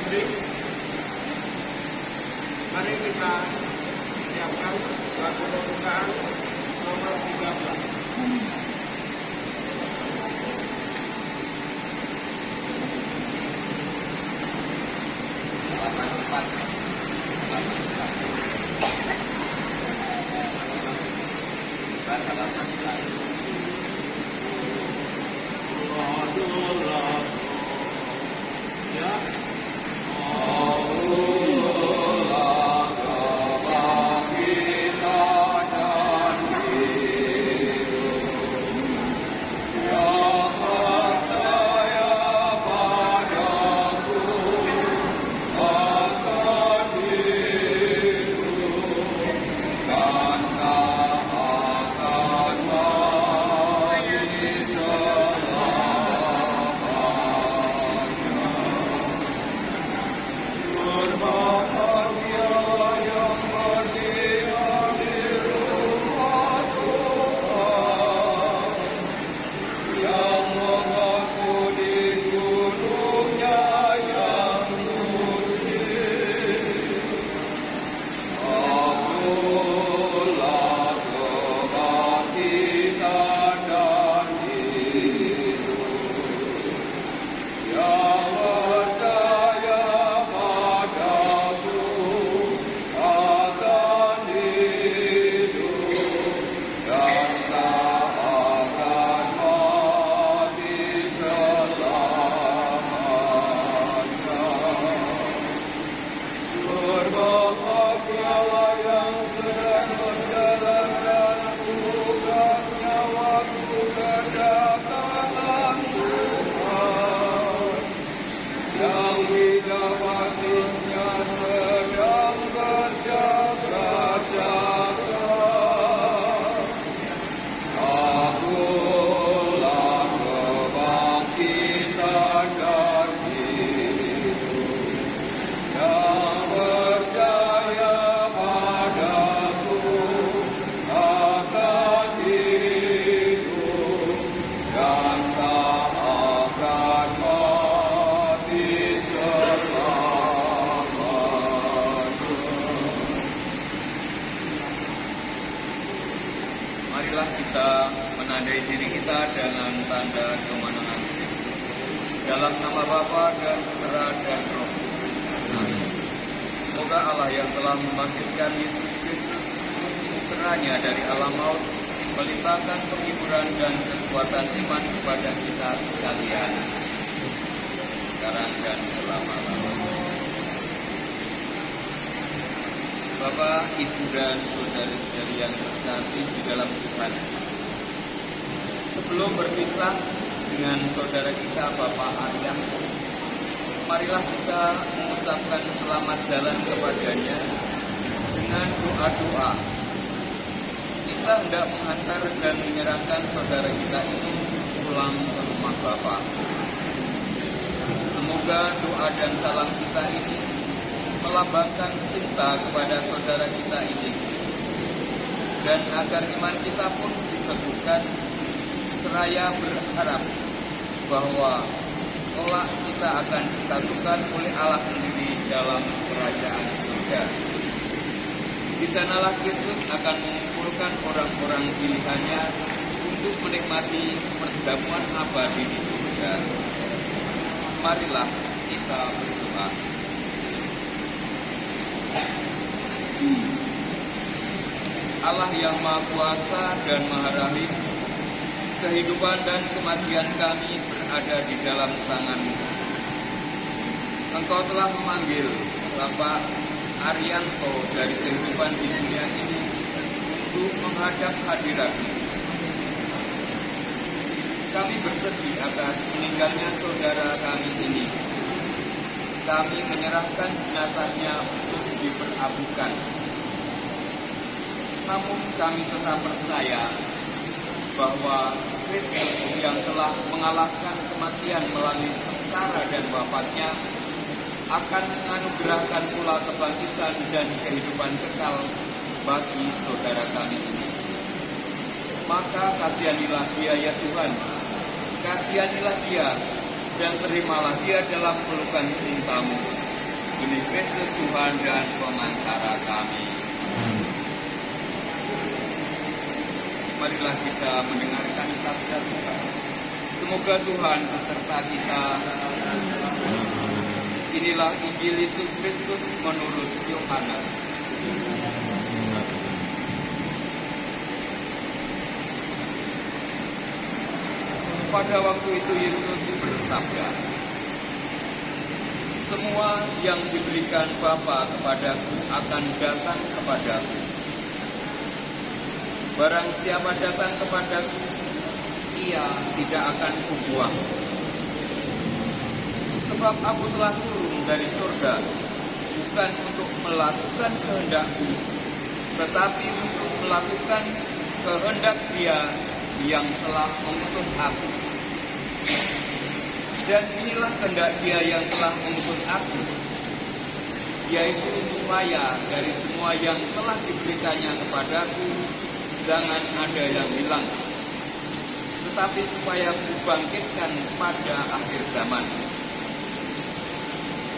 musik. Mari kita siapkan lagu pembukaan nomor 13. Marilah kita menandai diri kita dengan tanda kemenangan Kristus. Dalam nama Bapa dan Putra dan Roh Kudus. Semoga Allah yang telah membangkitkan Yesus Kristus putranya dari alam maut melimpahkan penghiburan dan kekuatan iman kepada kita sekalian, sekarang dan selama-lamanya. Bapak, Ibu, dan saudara-saudari yang terkasih di dalam Tuhan, sebelum berpisah dengan saudara kita Bapak Aryan, marilah kita mengucapkan selamat jalan kepadanya dengan doa-doa. Kita hendak menghantar dan menyerahkan saudara kita ini pulang ke rumah Bapak. Semoga doa dan salam kita ini melambangkan cinta kepada saudara kita ini, dan agar iman kita pun diteguhkan, seraya berharap bahwa kelak kita akan disatukan oleh Allah sendiri dalam kerajaan surga. Di sanalah Kristus akan mengumpulkan orang-orang pilihannya untuk menikmati perjamuan abadi di surga. Marilah kita berdoa. Allah yang Maha Kuasa dan Maha Rahim, kehidupan dan kematian kami berada di dalam tangan-Mu. Engkau telah memanggil Bapak Arianto dari kehidupan di dunia ini untuk menghadap hadirat-Mu. Kami bersedih atas meninggalnya saudara kami ini. Kami menyerahkan jenazahnya untuk diperabukan. Namun kami tetap percaya bahwa Kristus yang telah mengalahkan kematian melalui sengsara dan wafatnya akan menganugerahkan pula kebangkitan dan kehidupan kekal bagi saudara kami ini. Maka kasihanilah dia ya Tuhan, kasihanilah dia dan terimalah dia dalam pelukan cinta-Mu. demi Kristus Tuhan dan pengantara kami. Marilah kita mendengarkan sabda Tuhan. Semoga Tuhan beserta kita. Inilah Injil Yesus Kristus menurut Yohanes. Pada waktu itu Yesus bersabda, "Semua yang diberikan Bapa kepadaku akan datang kepadaku. Barang siapa datang kepadaku, ia tidak akan kubuang. Sebab aku telah turun dari surga, bukan untuk melakukan kehendakku, tetapi untuk melakukan kehendak Dia yang telah mengutus aku. Dan inilah kehendak Dia yang telah mengutus aku, yaitu supaya dari semua yang telah diberikannya kepadaku, jangan ada yang hilang, tetapi supaya kubangkitkan pada akhir zaman.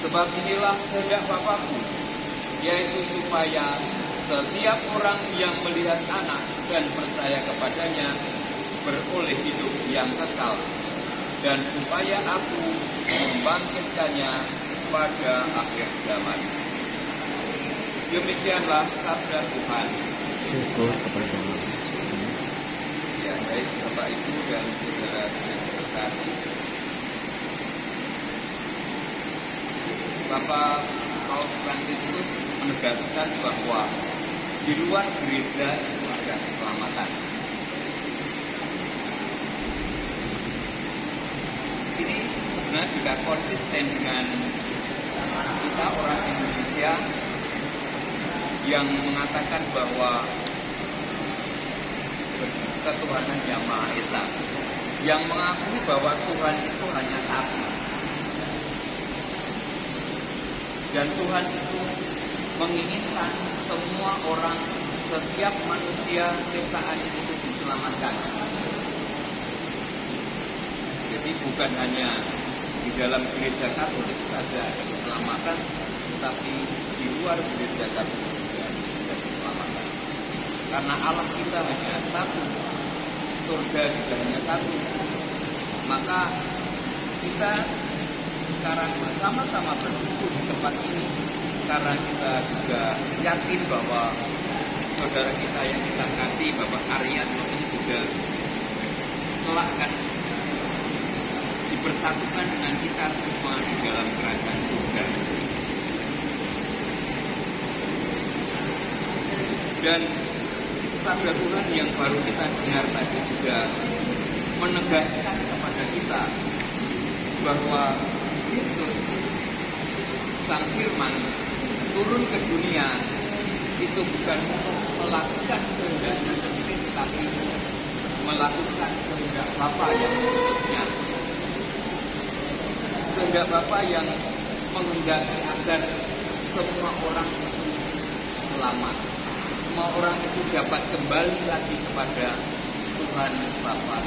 Sebab inilah kehendak Bapa-Ku, yaitu supaya setiap orang yang melihat Anak dan percaya kepadanya beroleh hidup yang kekal, dan supaya Aku membangkitkannya pada akhir zaman." Demikianlah sabda Tuhan. Syukur kepada Allah. Ya, baik Bapak Ibu dan saudara yang terkasih. Bapak Paus Fransiskus menegaskan bahwa di luar gereja itu ada keselamatan. Ini sebenarnya juga konsisten dengan kita orang Indonesia yang mengatakan bahwa ketuhanan yang Maha Esa, yang mengakui bahwa Tuhan itu hanya satu, dan Tuhan itu menginginkan semua orang, setiap manusia ciptaannya itu diselamatkan. Jadi bukan hanya di dalam gereja Katolik saja ada keselamatan, tetapi di luar gereja Katolik juga ada keselamatan. Karena Allah kita hanya satu, surga juga hanya satu, maka kita sekarang bersama-sama berkumpul di tempat ini karena kita juga yakin bahwa saudara kita yang kita kasih, Bapak Arianto, ini juga kelak akan dipersatukan dengan kita semua di dalam kerajaan surga. Dan sabda Tuhan yang baru kita dengar tadi juga menegaskan kepada kita bahwa Yesus, Sang Firman, turun ke dunia itu bukan untuk melakukan kehendaknya sendiri, tetapi melakukan kehendak Bapa yang mengutusnya. Kehendak Bapa yang menghendaki agar semua orang itu selamat, semua orang itu dapat kembali lagi kepada Tuhan Bapa.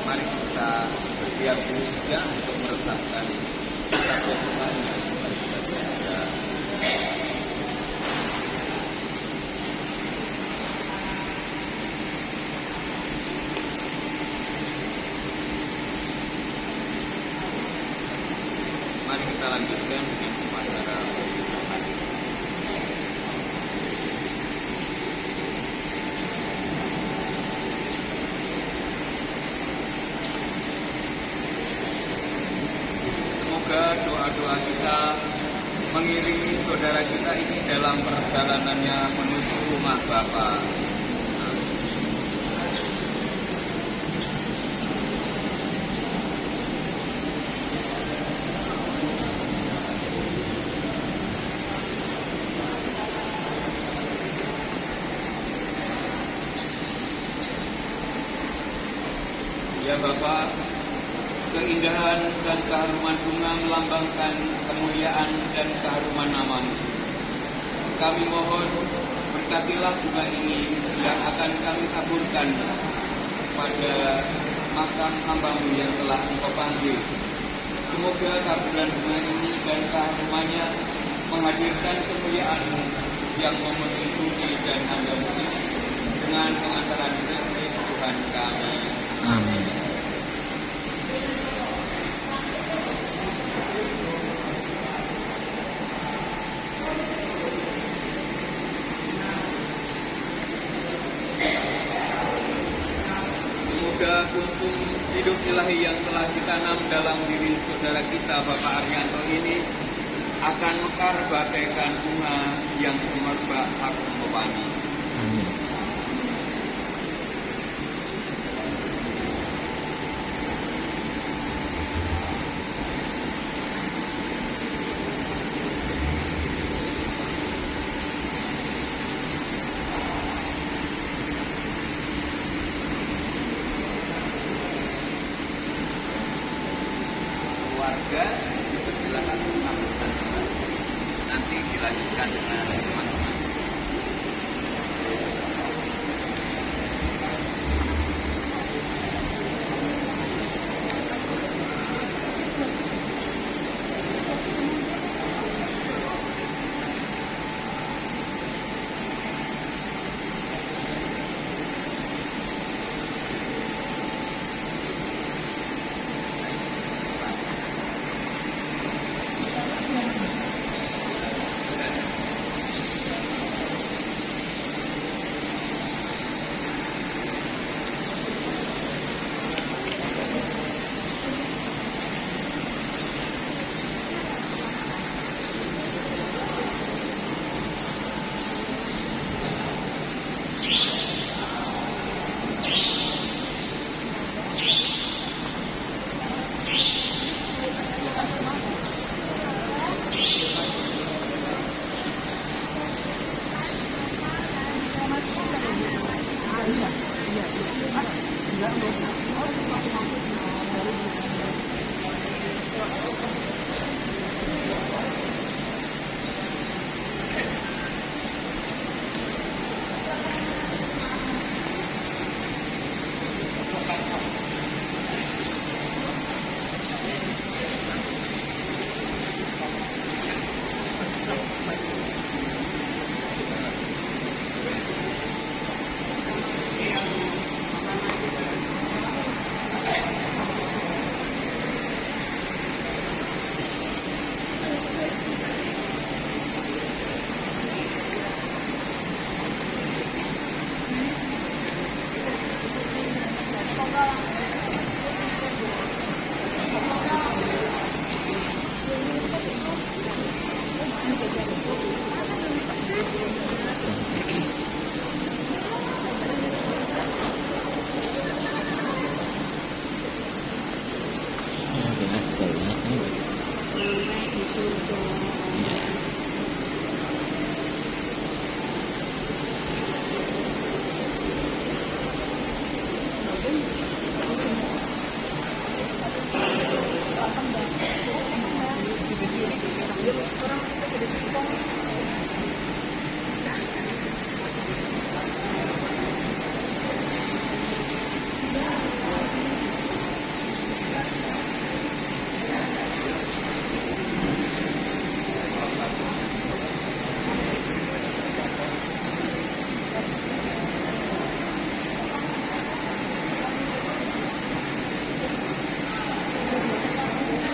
Mari kita berdiam diri saja untuk meresapkan sabda Tuhan yang baru kita baca. Mari kita lanjutkan dengan upacara pemberkatan. Semoga doa-doa kita mengiringi saudara kita ini dalam perjalanannya menuju rumah Bapa. Ya Bapa, keindahan dan keharuman bunga melambangkan kemuliaan dan keharuman nama-Mu. Kami mohon berkatilah bunga ini yang akan kami taburkan pada makan hamba-Mu yang telah Engkau panggil. Semoga tabungan bunga ini dan keharumannya menghadirkan kemuliaan-Mu yang memenuhi bumi dan hamba-Mu ini dengan pengantaran Kristus Tuhan kami. Amin. Semoga kuntum hidup ilahi yang telah ditanam dalam diri saudara kita Bapak Arianto ini akan mekar bagaikan bunga yang semerbak harum mewangi. Amin. Keluarga itu silakan melakukan nanti dilanjutkan dengan teman-teman. Biasa ya. Ya.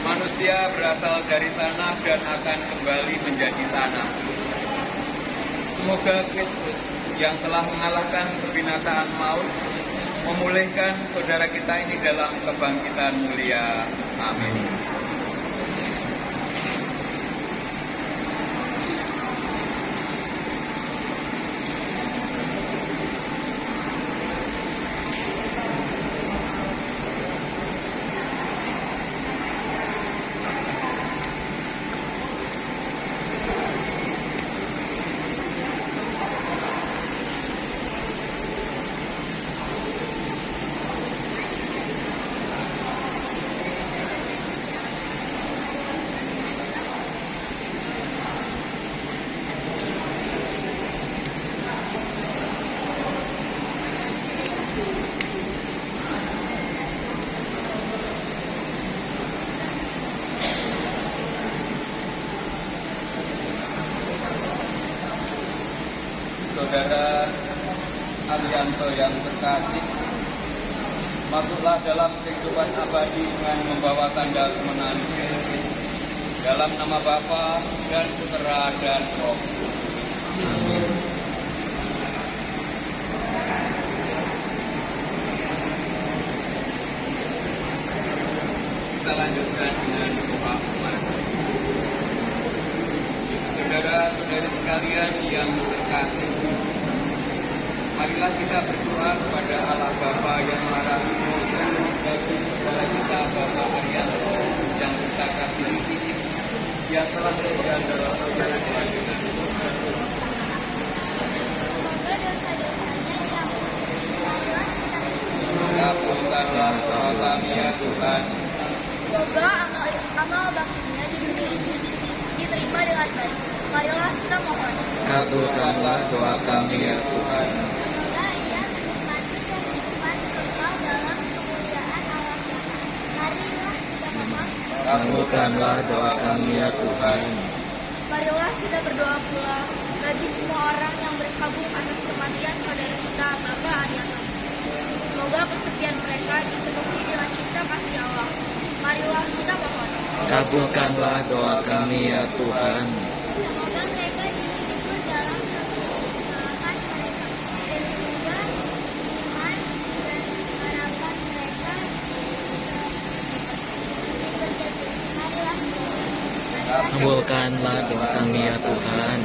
Manusia berasal dari tanah dan akan kembali menjadi tanah. Semoga Kristus yang telah mengalahkan kebinataan maut memulihkan saudara kita ini dalam kebangkitan mulia. Amin. Saudara Arianto yang terkasih, masuklah dalam kehidupan abadi dengan membawa tanda kemenangan Kristus. Dalam nama Bapa dan Putera dan Roh Kudus. Amin. Kita lanjutkan dengan doa umat. Saudara-saudari sekalian yang terkasih, marilah kita berdoa kepada Allah Bapa yang Maha Rahim bagi saudara kita Bapak Arianto yang kita kasihi ini, yang telah berjalan dalam perjalanan dengan kabulkanlah doa kami ya Tuhan. Semoga amal baktinya di dunia ini diterima dengan baik. Marilah kita mohon. Kabulkanlah doa kami ya Tuhan. Semoga ia menikmati kehidupan kekal dalam kemuliaan Allah. Marilah kita mohon. Kabulkanlah doa kami ya Tuhan. Marilah kita berdoa pula bagi semua orang yang berkabung atas kematian saudara kita Bapak Arianto. Semoga kesedihan mereka dipenuhi dengan cinta kasih Allah. Marilah kita mohon. Kabulkanlah doa kami ya Tuhan. Semoga mereka dihibur dalam kesalahan mereka, dan semoga iman dan harapan mereka diperjaga. Marilah Kabulkanlah doa kami ya Tuhan.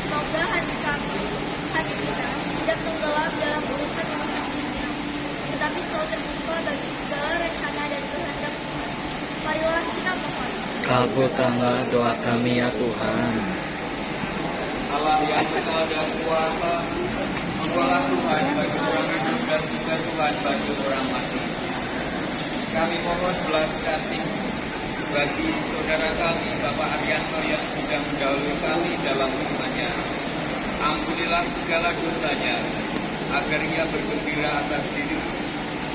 semoga hati kita tidak tenggelam dalam urusan dunia, tetapi selalu terbuka bagi segala rencana dan kehendak Tuhan. Marilah kita mohon. Kabulkanlah doa kami ya Tuhan. Allah yang kekal dan kuasa, Engkaulah Tuhan bagi orang hidup dan juga Tuhan bagi orang mati. Kami mohon belas kasih bagi saudara kami Bapak Arianto yang sudah mendahului kami dalam imannya. Ampunilah segala dosanya, agar ia bergembira atas diri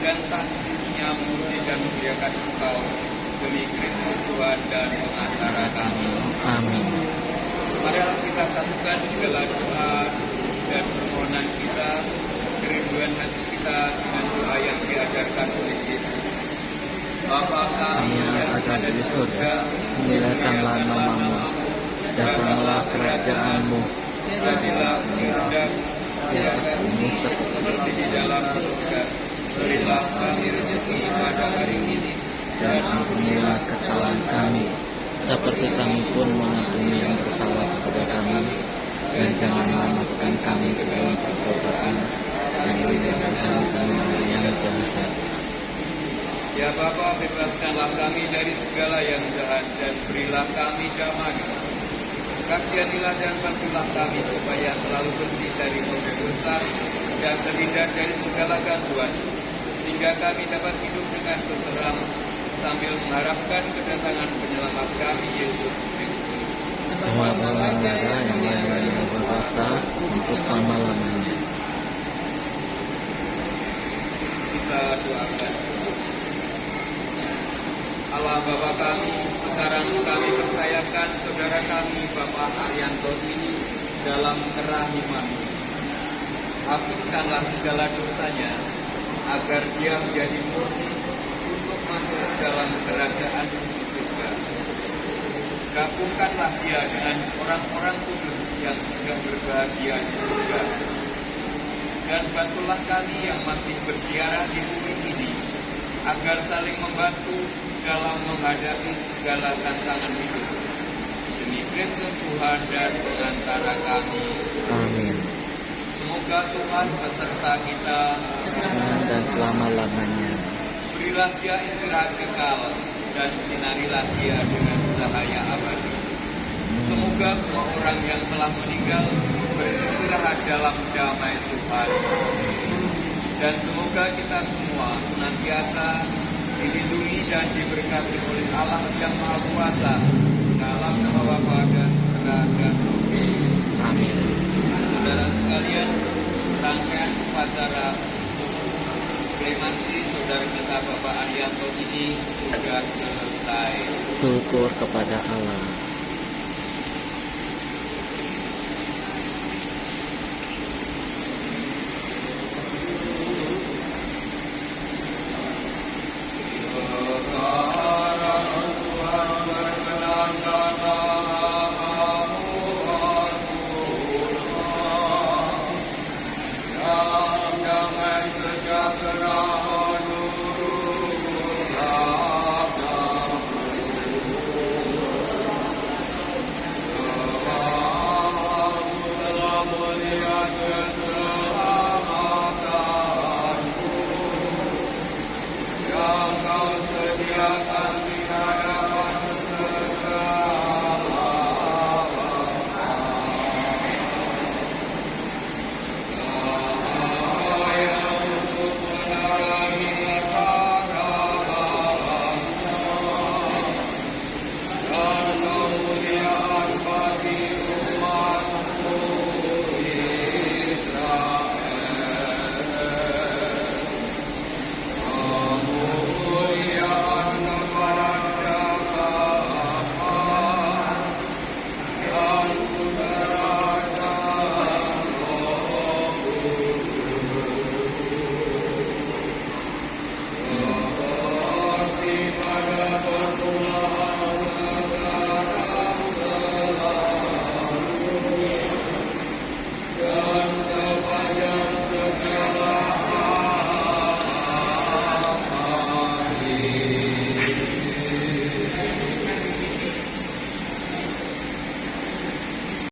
dan tak sedikitnya memuji dan memuliakan Engkau demi Kristus Tuhan dan pengantara kami. Amin. Marilah kita satukan segala doa dan permohonan kita, kerinduan hati kita dengan doa yang diajarkan oleh Yesus. Bapa kami yang ada di surga, Muliakanlah namamu, datanglah kerajaanmu, jadilah kehendak di atas bumi seperti di dalam surga. Berilah kami rezeki pada hari ini, dan ampunilah kesalahan kami, seperti kami pun mengampuni yang bersalah kepada kami, dan janganlah masukkan kami ke dalam percobaan, dan bebaskan kami dari yang jahat. Ya Bapa, bebaskanlah kami dari segala yang jahat dan berilah kami damai. Kasihanilah dan bantulah kami supaya selalu bersih dari dosa dan terhindar dari segala gangguan, sehingga kami dapat hidup dengan tenteram sambil mengharapkan kedatangan penyelamat kami Yesus Kristus. Semua olahraga yang lain berkuasa untuk selama-lamanya. Kita doakan. Allah Bapa kami, sekarang kami percayakan saudara kami Bapak Arianto ini dalam kerahiman-Mu. Hapuskanlah segala dosanya, agar dia menjadi murni untuk masuk dalam kerajaan di surga. Gabungkanlah dia dengan orang-orang kudus yang sudah berbahagia di surga. Dan bantulah kami yang masih berziarah di bumi ini, agar saling membantu dalam menghadapi segala tantangan hidup. Demi Kristus Tuhan dan pengantara kami. Amin. Semoga Tuhan beserta kita Sekarang dan selama-lamanya. Berilah dia istirahat kekal dan sinarilah dia dengan cahaya abadi. Semoga semua orang yang telah meninggal beristirahat dalam damai Tuhan. Dan semoga kita semua senantiasa dilindungi dan diberkati oleh Allah yang Maha Kuasa dalam nama Bapa dan Putra dan Roh Kudus. Amin. Saudara sekalian, rangkaian upacara kremasi saudara kita Bapak Arianto ini sudah selesai. Syukur kepada Allah. neraka